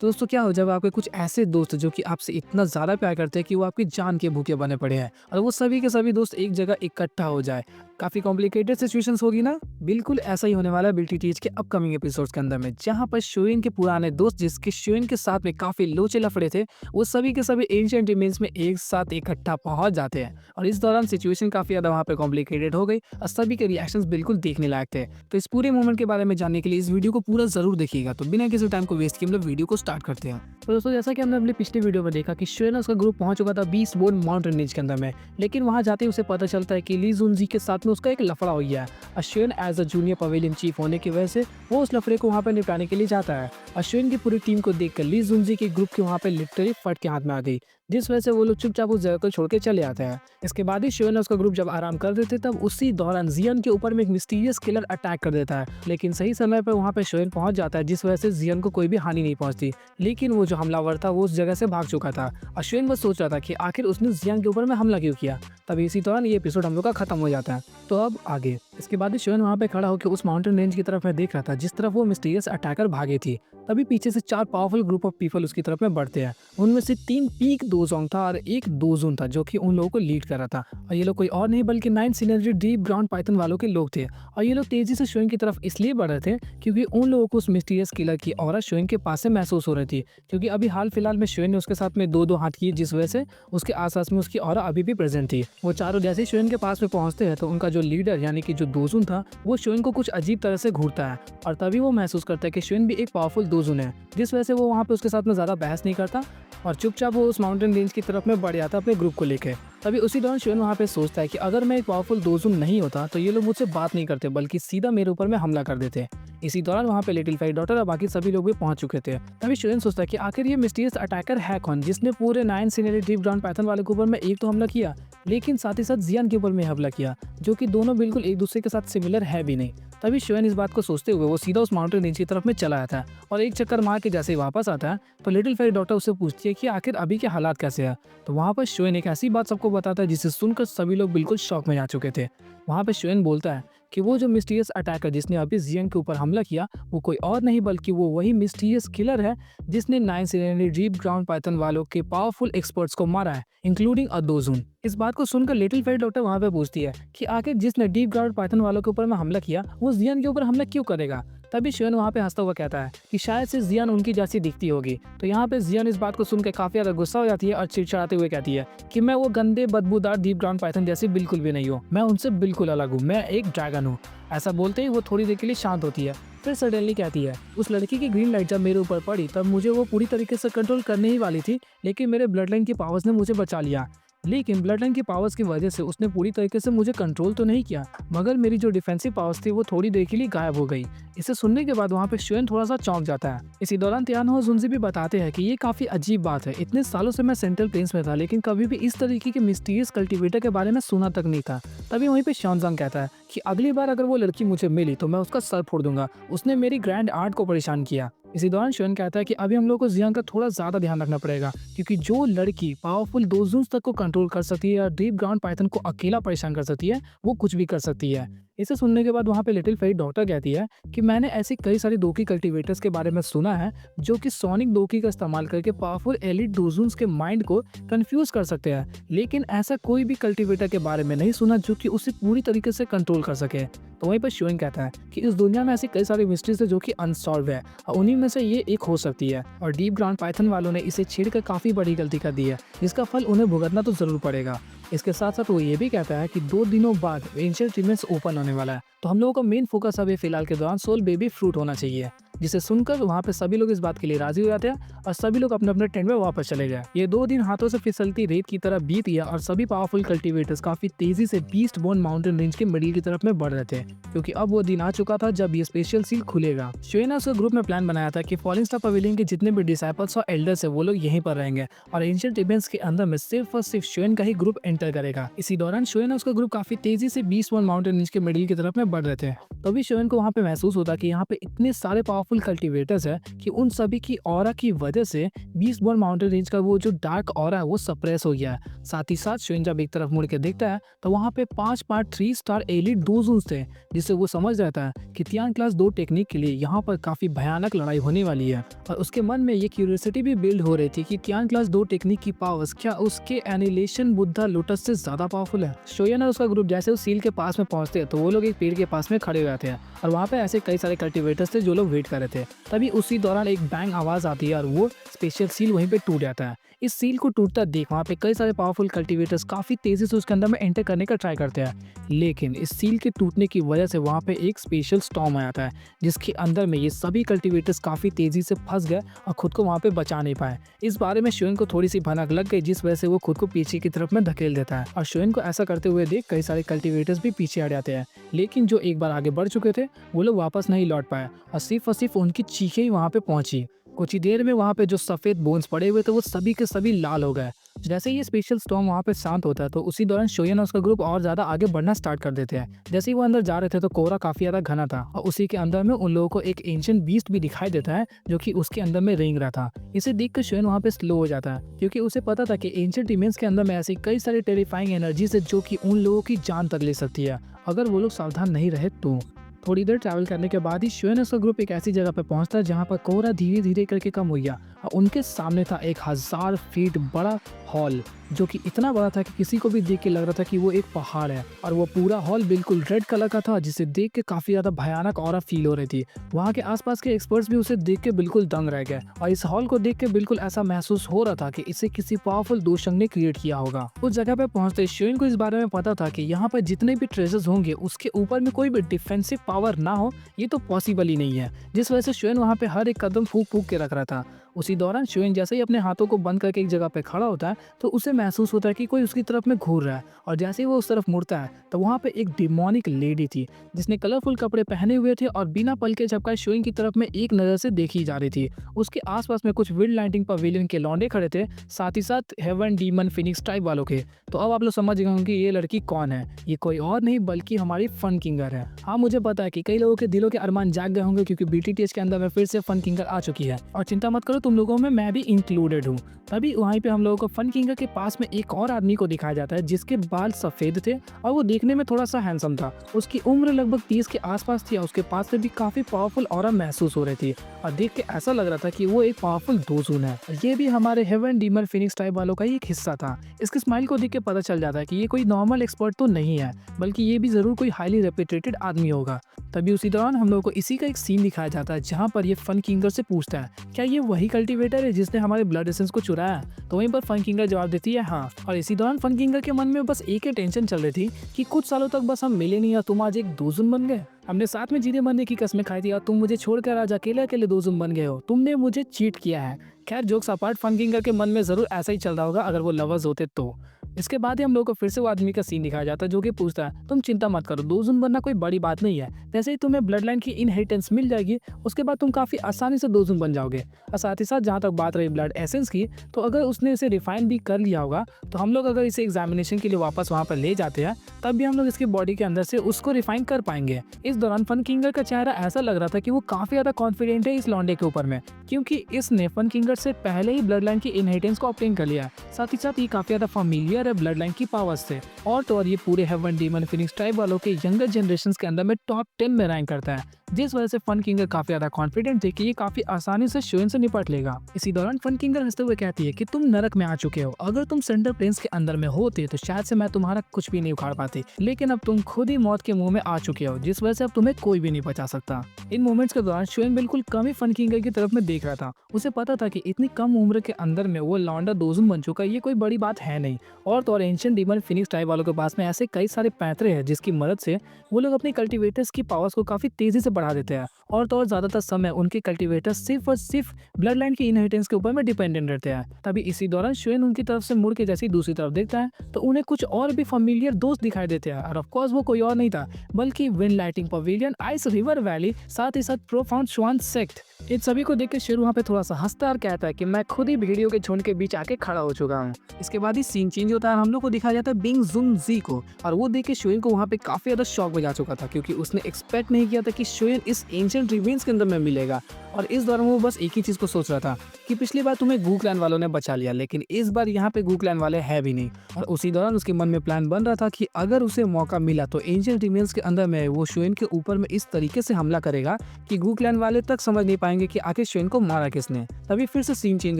तो दोस्तों क्या हो जब आपके कुछ ऐसे दोस्त जो कि आपसे इतना ज़्यादा प्यार करते हैं कि वो आपकी जान के भूखे बने पड़े हैं और वो सभी के सभी दोस्त एक जगह इकट्ठा हो जाए। काफ़ी कॉम्प्लिकेटेड सिचुएशंस होगी ना। बिल्कुल ऐसा ही होने वाला है बिल्टी टीच के अपकमिंग एपिसोड्स के अंदर में, जहाँ पर शोइन के पुराने दोस्त जिसके शोइन के साथ में काफ़ी लोचे लफड़े थे, वो सभी के सभी एंशिएंट रिमेन्स में एक साथ इकट्ठा पहुंच जाते हैं। और इस दौरान सिचुएशन काफ़ी ज़्यादा वहाँ पे कॉम्प्लिकेटेड हो गई और सभी के रिएक्शंस बिल्कुल देखने लायक थे। तो इस पूरे मोमेंट के बारे में जानने के लिए इस वीडियो को पूरा ज़रूर देखिएगा। तो बिना किसी टाइम को वेस्ट किए हम लोग वीडियो को स्टार्ट करते हैं। तो दोस्तों जैसा कि हमने अपने पिछले वीडियो में देखा कि शोएन उसका ग्रुप पहुंच चुका था बीस्ट बोन माउंटेन रेंज के अंदर में, लेकिन वहां जाते ही उसे पता चलता है कि ली जुनजी के साथ में उसका एक लफड़ा हो गया है। Ashwin as a junior pavilion chief होने की वजह से वो उस लफड़े को वहां पर निपटाने के लिए जाता है। अश्विन की पूरी टीम को देखकर ली जुनजी के ग्रुप के वहां पर लिटरली फट के हाथ में आ गई, जिस वजह से वो लोग चुपचाप उस जगह को छोड़ के चले आते हैं। इसके बाद ही शोएन और उसका ग्रुप जब आराम कर देते तब उसी दौरान जियन के ऊपर में एक मिस्टीरियस किलर अटैक कर देता है, लेकिन सही समय पर वहां पर शोएन पहुंच जाता है, जिस वजह से जियन को कोई भी हानि नहीं पहुंचती। लेकिन वो जो हमलावर था वो उस जगह से भाग चुका था। अश्विन बस सोच रहा था कि आखिर उसने जियान के ऊपर में हमला क्यों किया। तभी इसी दौरान ये एपिसोड हम लोग का खत्म हो जाता है। तो अब आगे इसके बाद श्योन वहाँ पे खड़ा होकर उस माउंटेन रेंज की तरफ में देख रहा था जिस तरफ वो मिस्टीरियस अटैकर भागे थी। तभी पीछे से 4 पावरफुल ग्रुप ऑफ पीपल उसकी तरफ में बढ़ते हैं। उनमें से 3 पीक दोजोंग था और एक दोजुन था जो कि उन लोगों को लीड कर रहा था। और ये लोग कोई और नहीं बल्कि 9 सिनेरी डीप ग्राउंड पाइथन वालों के लोग थे। और ये लोग तेजी से श्योन की तरफ इसलिए बढ़ रहे थे क्योंकि उन लोगों को उस मिस्टीरियस किलर की ऑरा श्योन के पास से महसूस हो रही थी, क्योंकि अभी हाल फिलहाल में श्योन ने उसके साथ में 2-2 हाथ किए, जिस वजह से उसके आसपास में उसकी ऑरा अभी भी प्रेजेंट थी। वो चारों जैसे ही श्योन के पास में पहुंचते हैं तो उनका जो लीडर यानी कि जो दोजुन था वो श्योन को कुछ अजीब तरह से घूरता है। और तभी वो महसूस करता है कि श्योन भी एक पावरफुल दोजुन है, जिस वजह से वो वहाँ पे उसके साथ में ज़्यादा बहस नहीं करता और चुपचाप वो उस माउंटेन रेंज की तरफ में बढ़ जाता अपने ग्रुप को लेकर। तभी उसी दौरान श्योन वहाँ पे सोचता है कि अगर मैं एक पावरफुल दोजुन नहीं होता तो ये लोग मुझसे बात नहीं करते बल्कि सीधा मेरे ऊपर में हमला कर देते। इसी दौरान वहाँ पे लिटिल फाइट डॉटर और बाकी सभी लोग भी पहुंच चुके थे। तभी श्योन सोचता है कि आखिर ये मिस्टीरियस अटैकर है कौन जिसने पूरे 9 सिनेरी डीप ग्राउंड पाइथन वाले के ऊपर में एक तो हमला किया, लेकिन साथ ही साथ जियान के ऊपर में हमला किया, जो कि दोनों बिल्कुल एक दूसरे के साथ सिमिलर है भी नहीं। तभी श्योन इस बात को सोचते हुए वो सीधा उस माउंटेन रेंज की तरफ में चला आता है और एक चक्कर मार के जैसे ही वापस आता है तो लिटिल फेरी डॉक्टर उससे पूछती है कि आखिर अभी के हालात कैसे हैं। तो वहाँ पर श्योन एक ऐसी बात सबको बताता है जिसे सुनकर सभी लोग बिल्कुल शॉक में जा चुके थे। वहाँ पर श्योन बोलता है कि वो जो मिस्टीरियस अटैकर जिसने अभी जियंग के ऊपर हमला किया वो कोई और नहीं बल्कि वो वही मिस्टीरियस किलर है जिसने 9 सिनेरी डीप ग्राउंड पाइथन वालों के पावरफुल एक्सपर्ट्स को मारा है, इंक्लूडिंग अ दोजुन। इस बात को सुनकर लिटिल फेरी डॉक्टर वहाँ पे पूछती है कि आखिर जिसने डीप ग्राउंड पाइथन वालों के ऊपर में हमला किया वो जियन के ऊपर हमला क्यों करेगा। तभी श्योन वहाँ पे हंसता हुआ कहता है कि शायद से जियन उनकी जैसी दिखती होगी। तो यहाँ पे जियन इस बात को सुनकर काफी ज्यादा गुस्सा हो जाती है और चिड़चिड़ाते हुए कहती है कि मैं वो गंदे बदबूदार डीप ग्राउंड पाइथन जैसी बिल्कुल भी नहीं हूँ, मैं उनसे बिल्कुल अलग हूँ, मैं एक ड्रैगन हूँ। ऐसा बोलते ही वो थोड़ी देर के लिए शांत होती है, फिर सडनली कहती है उस लड़की की ग्रीन लाइट जब मेरे ऊपर पड़ी तब मुझे वो पूरी तरीके से कंट्रोल करने ही वाली थी, लेकिन मेरे ब्लड लाइन की पावर्स ने मुझे बचा लिया। लेकिन ब्लड लाइन की पावर्स की वजह से उसने पूरी तरीके से मुझे कंट्रोल तो नहीं किया, मगर मेरी जो डिफेंसिव पावर्स थी वो थोड़ी देर के लिए गायब हो गई। इसे सुनने के बाद वहाँ पे श्योन थोड़ा सा चौंक जाता है। इसी दौरान तियानो और जुनजी भी बताते हैं कि ये काफी अजीब बात है, इतने सालों से मैं सेंट्रल प्लेन्स में था लेकिन कभी भी इस तरीके के मिस्टीरियस कल्टीवेटर के बारे में सुना तक नहीं था। तभी वहीं पे श्योनजांग कहता है कि अगली बार अगर वो लड़की मुझे मिली तो मैं उसका सर फोड़ दूंगा, उसने मेरी ग्रैंड आर्ट को परेशान किया। इसी दौरान श्योन कहता है कि अभी हम लोग को जियांग का थोड़ा ज्यादा ध्यान रखना पड़ेगा, क्योंकि जो लड़की पावरफुल दोजुन्स तक को कंट्रोल कर सकती है या डीप ग्राउंड पाइथन को अकेला परेशान कर सकती है वो कुछ भी कर सकती है। इसे सुनने के बाद वहाँ पे लिटिल फेरी डॉक्टर कहती है कि मैंने ऐसी कई सारी दोकी कल्टीवेटर्स के बारे में सुना है जो कि सोनिक दोकी का इस्तेमाल करके पावरफुल एलिट दोजुन्स के माइंड को कंफ्यूज कर सकते हैं, लेकिन ऐसा कोई भी कल्टीवेटर के बारे में नहीं सुना जो कि उसे पूरी तरीके से कंट्रोल कर सके। तो वहीं पर श्योन कहता है कि इस दुनिया में ऐसी कई सारी मिस्ट्रीज है जो कि अनसॉल्व है और उन्हीं में से ये एक हो सकती है, और डीप ग्राउंड पाइथन वालों ने इसे छेड़कर काफी बड़ी गलती कर दी है जिसका फल उन्हें भुगतना तो जरूर पड़ेगा। इसके साथ साथ वो ये भी कहता है कि 2 दिनों बाद एंशिएंट रिमेन्स ओपन होने वाला है, तो हम लोगों का मेन फोकस अभी फिलहाल के दौरान सोल बेबी फ्रूट होना चाहिए। जिसे सुनकर वहाँ पे सभी लोग इस बात के लिए राजी हो जाते हैं और सभी लोग अपने अपने टेंट में वापस चले गए। ये 2 दिन हाथों से फिसलती रेत की तरह बीत गया और सभी पावरफुल कल्टीवेटर्स काफी तेजी से बीस्ट बोन माउंटेन रेंज के मिडिल की तरफ में बढ़ रहे थे, क्योंकि अब वो दिन आ चुका था जब ये स्पेशल सील खुलेगा। श्योन उसके ग्रुप में प्लान बनाया था कि फॉलिंग स्टार पवेलियन के जितने भी डिसाइपल्स और एल्डर्स है वो लोग यहीं पर रहेंगे और एंशिएंट इवेंट्स के अंदर में सिर्फ और सिर्फ श्योन का ही ग्रुप एंटर करेगा। इसी दौरान श्योन उसका ग्रुप काफी तेजी से बीस्ट बोन माउंटेन रेंज के मिडिल की तरफ में बढ़ रहे थे। तभी श्योन को वहाँ पे महसूस होता कि यहाँ पे इतने सारे पावरफुल पावरफुल कल्टीवेटर्स है कि उन सभी की ऑरा की वजह से बीस्ट बॉल माउंटेन रेंज का वो जो डार्क ऑरा है वो सप्रेस हो गया है। साथ ही साथ श्वेन जब एक तरफ मुड़ के देखता है तो वहाँ पे 5 3 स्टार एलिट डोजून्स थे, जिससे वो समझ रहता है कि तियान क्लास 2 टेक्निक के लिए यहाँ पर काफी भयानक लड़ाई होने वाली है। और उसके मन में ये क्यूरियोसिटी भी बिल्ड हो रही थी कि तियान क्लास 2 टेक्निक की पावर्स क्या उसके एनिलेशन बुद्धा लोटस से ज्यादा पावरफुल है। शोयन और उसका ग्रुप जैसे उस सील के पास में पहुंचते हैं तो वो लोग एक पेड़ के पास में खड़े हुए थे और वहाँ पे ऐसे कई सारे कल्टीवेटर्स थे जो लोग वेट कर रहे थे। तभी उसी दौरान एक बैंग आवाज आती है और वो स्पेशल सील वहीं पे टूट जाता है। इस सील को टूटता देख वहाँ पे कई सारे पावरफुल कल्टीवेटर्स काफी तेजी से उसके अंदर में एंटर करने का ट्राई करते हैं, लेकिन इस सील के टूटने की वजह से वहाँ पे एक स्पेशल स्टॉर्म आ जाता है जिसके अंदर में ये सभी कल्टीवेटर्स काफी तेजी से फंस गए और खुद को वहाँ पे बचा नहीं पाए। इस बारे में श्वेन को थोड़ी सी भनक लग गई, जिस वजह से वो खुद को पीछे की तरफ में धकेल देता है और श्वेन को ऐसा करते हुए देख कई सारे कल्टीवेटर्स भी पीछे हट जाते हैं। लेकिन जो एक बार आगे बढ़ चुके थे वो लोग वापस नहीं लौट पाए और सिर्फ उनकी चीखें ही वहाँ पे पहुंची। कुछ ही देर में वहाँ पे जो सफेद बोन्स पड़े हुए थे वो सभी के सभी लाल हो गए। जैसे ये स्पेशल स्टॉर्म वहाँ पे शांत होता है तो उसी दौरान शोयन और उसका ग्रुप और ज्यादा आगे बढ़ना स्टार्ट कर देते हैं। जैसे ही वो अंदर जा रहे थे तो कोहरा काफी ज्यादा घना था और उसी के अंदर में उन लोगों को एक एंशिएंट बीस्ट भी दिखाई देता है जो कि उसके अंदर में रेंग रहा था। इसे देखकर शोयन वहाँ पे स्लो हो जाता है क्योंकि उसे पता था कि एंशिएंट इमेंस के अंदर में ऐसी कई सारी टेरिफाइंग एनर्जीज है जो कि उन लोगों की जान तक ले सकती है अगर वो लोग सावधान नहीं रहे तो। थोड़ी देर ट्रैवल करने के बाद ही शोयन उसका ग्रुप एक ऐसी जगह पे पहुंचता है जहां पर कोहरा धीरे धीरे करके कम हो गया और उनके सामने था एक 1000 फीट बड़ा हॉल जो कि इतना बड़ा था कि किसी को भी देख के लग रहा था कि वो एक पहाड़ है और वो पूरा हॉल बिल्कुल रेड कलर का था जिसे देख के काफी ज्यादा भयानक ऑरा फील हो रही थी। वहाँ के आसपास के एक्सपर्ट्स भी उसे देख के बिल्कुल दंग रह गए और इस हॉल को देख के बिल्कुल ऐसा महसूस हो रहा था कि इसे किसी पावरफुल दोषंग ने क्रिएट किया होगा। उस जगह पे पहुंचते शोयन को इस बारे में पता था कि यहाँ पर जितने भी ट्रेजर्स होंगे उसके ऊपर में कोई भी डिफेंसिव पावर ना हो ये तो पॉसिबल ही नहीं है, जिस वजह से शोयन वहाँ पे हर एक कदम फूक फूक के रख रहा था। उसी दौरान शोयन जैसे ही अपने हाथों को बंद करके एक जगह पे खड़ा होता है तो उसे महसूस होता है कि कोई उसकी तरफ में घूर रहा है और जैसे ही वो उस तरफ मुड़ता है तो वहाँ पे एक डिमोनिक लेडी थी जिसने कलरफुल कपड़े पहने हुए थे और बिना पल के झपकाए शोयन की तरफ में एक नजर से देखी जा रही थी। उसके आसपास में कुछ विंड लाइटिंग पवेलियन के लौंडे खड़े थे, साथ ही साथ हेवन डीमन फिनिक्स ट्राइब वालों के। तो अब आप लोग समझ गए होंगे ये लड़की कौन है, ये कोई और नहीं बल्कि हमारी फन किंगर है। हाँ मुझे पता है कि कई लोगों के दिलों के अरमान जाग गए होंगे क्योंकि BTTH के अंदर में फिर से फन किंगर आ चुकी है और चिंता मत करो तुम लोगों में मैं भी इंक्लूडेड हूँ। तभी वहीं पे हम लोगों को फन किंगर के पास में एक और आदमी को दिखाया जाता है जिसके बाल सफेद थे और वो देखने में थोड़ा सा हैंडसम था। उसकी उम्र लगभग 30 के आसपास थी और उसके पास से भी काफी पावरफुल ऑरा महसूस हो रही थी और देख के ऐसा लग रहा था कि वो एक पावरफुल दोजून है। ये भी हमारे हेवन डीमन फिनिक्स टाइप वालों का ही एक हिस्सा था। इसके स्माइल को देख के पता चल जाता है कि ये कोई नॉर्मल एक्सपर्ट तो नहीं है बल्कि ये भी जरूर कोई हाईली रेपुटेटेड आदमी होगा। तभी उसी दौरान हम लोगों को इसी का एक सीन दिखाया जाता है जहाँ पर ये फन किंगर से पूछता है क्या ये वही कल्टीवेटर है जिसने हमारे ब्लड एसेंस को चुराया। तो वहीं पर फन किंगर जवाब देती है हाँ। और इसी दौरान फन किंगर के मन में बस एक ही टेंशन चल रही थी कि कुछ सालों तक बस हम मिले नहीं और तुम आज एक दोजुन बन गए। हमने साथ में जीने मरने की कसमें खाई थी और तुम मुझे छोड़कर आज अकेले अकेले दोजुन बन गए हो, तुमने मुझे चीट किया है। खैर जोक्स अपार्ट, फन किंगर के मन में जरूर ऐसा ही चल रहा होगा अगर वो लवर्स होते तो। इसके बाद ही हम लोग को फिर से वो आदमी का सीन दिखाया जाता है जो कि पूछता है तुम चिंता मत करो, दोजुन बनना कोई बड़ी बात नहीं है, जैसे ही तुम्हें ब्लड लाइन की इनहेरिटेंस मिल जाएगी उसके बाद तुम काफी आसानी से दोजुन बन जाओगे। और साथ ही साथ जहाँ तक बात रही ब्लड एसेंस की, तो अगर उसने इसे रिफाइन भी कर लिया होगा तो हम लोग अगर इसे एग्जामिनेशन के लिए वापस वहाँ पर ले जाते हैं तब भी हम लोग इसकी बॉडी के अंदर से उसको रिफाइन कर पाएंगे। इस दौरान फन किंगर का चेहरा ऐसा लग रहा था कि वो काफी ज्यादा कॉन्फिडेंट है इस लौंडे के ऊपर में, क्योंकि इसने फन किंगर से पहले ही ब्लड लाइन की इनहेरिटेंस को ऑब्टेन कर लिया। साथ ही साथ ये काफी ज्यादा फैमिलियर है ब्लड लाइन की पावर्स से और तो और ये पूरे हेवन डीमन फिनिक्स ट्राइब वालों के यंगर जनरेशन के अंदर में टॉप 10 में रैंक करता है, जिस वजह से फन किंगर काफी ज्यादा कॉन्फिडेंट थे कि ये काफी आसानी से शोयन से निपट लेगा। इसी दौरान फन किंगर हंसते हुए कहती है कि तुम नरक में आ चुके हो, अगर तुम सेंटर प्लेन्स के अंदर में होते तो शायद से मैं तुम्हारा कुछ भी नहीं उखाड़ पाती, लेकिन अब तुम खुद ही मौत के मुंह में आ चुके हो, जिस वजह से अब तुम्हें कोई भी नहीं बचा सकता। इन मोमेंट्स के दौरान शोयन बिल्कुल कम ही फन किंगर की तरफ में देख रहा था। उसे पता था कि इतनी कम उम्र के अंदर में वो लौंडा दोजुन बन चुका, ये कोई बड़ी बात है नहीं। और तो और एंशिएंट डीमन फिनिक्स टाइप वालों के पास में ऐसे कई सारे पैंतरे हैं जिसकी मदद से वो लोग अपने कल्टीवेटर्स की पावर्स को काफी तेजी से बढ़ा देते हैं और तो और ज्यादातर समय उनके कल्टीवेटर्स सिर्फ और सिर्फ ब्लड लाइन की इनहेरिटेंस के ऊपर में डिपेंडेंट रहते हैं। तभी इसी दौरान शोयन उनकी तरफ से मुड़ के जैसे ही दूसरी तरफ देखता है तो उन्हें कुछ और भी फैमिलियर दोस्त दिखाई देते हैं और ऑफ कोर्स वो कोई और नहीं था बल्कि wind lighting pavilion, ice river valley, साथ ही साथ प्रोफाउंड स्वान सेक्ट। इन सभी को देख के शेर वहाँ पे थोड़ा सा हंसता और कहता है कि मैं खुद ही भेड़ियों के झुंड के बीच आके खड़ा हो चुका हूँ। इसके बाद ही सीन चेंज होता है हम लोग को दिखाया जाता है बिंग जुन जी को, और वो देख के शोयन को वहाँ पे काफी ज्यादा शॉक में जा चुका था क्योंकि उसने एक्सपेक्ट नहीं किया था कि शोयन इस एंशिएंट रिमेन्स के अंदर में मिलेगा। और इस दौरान वो बस एक ही चीज को सोच रहा था कि पिछली बार तुम्हें गू क्लैन वालों ने बचा लिया, लेकिन इस बार यहाँ पे गू क्लैन वाले है भी नहीं। और उसी दौरान उसके मन में प्लान बन रहा था कि अगर उसे मौका मिला तो एंशिएंट रिमेन्स के अंदर में वो शोयन के ऊपर में इस तरीके से हमला करेगा कि गू क्लैन वाले तक समझ नहीं पाएंगे कि आखिर शोयन को मारा किसने। तभी फिर से सीन चेंज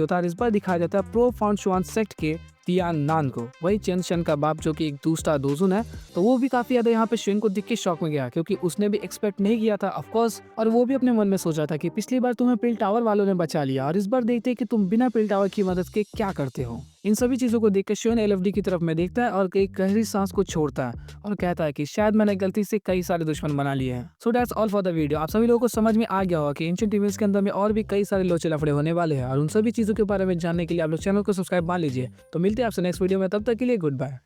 होता है और इस बार दिखाया जाता है प्रो फाउंड शुआन सेक्ट के तियान नान को, वही चेन शन का बाप जो कि एक दूसरा दोजुन है। तो वो भी काफी ज्यादा यहाँ पे शोयन को देख के शॉक में गया क्योंकि उसने भी एक्सपेक्ट नहीं किया था ऑफ कोर्स, और वो भी अपने मन में सोच रहा था कि पिछली बार तुम्हें पिल टावर वालों ने बचा लिया और इस बार देखते हैं कि तुम बिना पिल टावर की मदद के क्या करते हो। इन सभी चीजों को देख के शोयन एलएफडी की तरफ में देखता है और एक गहरी सांस को छोड़ता है और कहता है कि शायद मैंने गलती से कई सारे दुश्मन बना लिए हैं। So that's all for the video. आप सभी लोगों को समझ में आ गया होगा कि एंशिएंट रिमेन्स के अंदर में और भी कई सारे लोचे लफड़े होने वाले हैं और उन सभी चीजों के बारे में जानने के लिए आप लोग चैनल को सब्सक्राइब मान लीजिए। तो मिलते हैं आपसे नेक्स्ट वीडियो में, तब तक के लिए गुड बाय।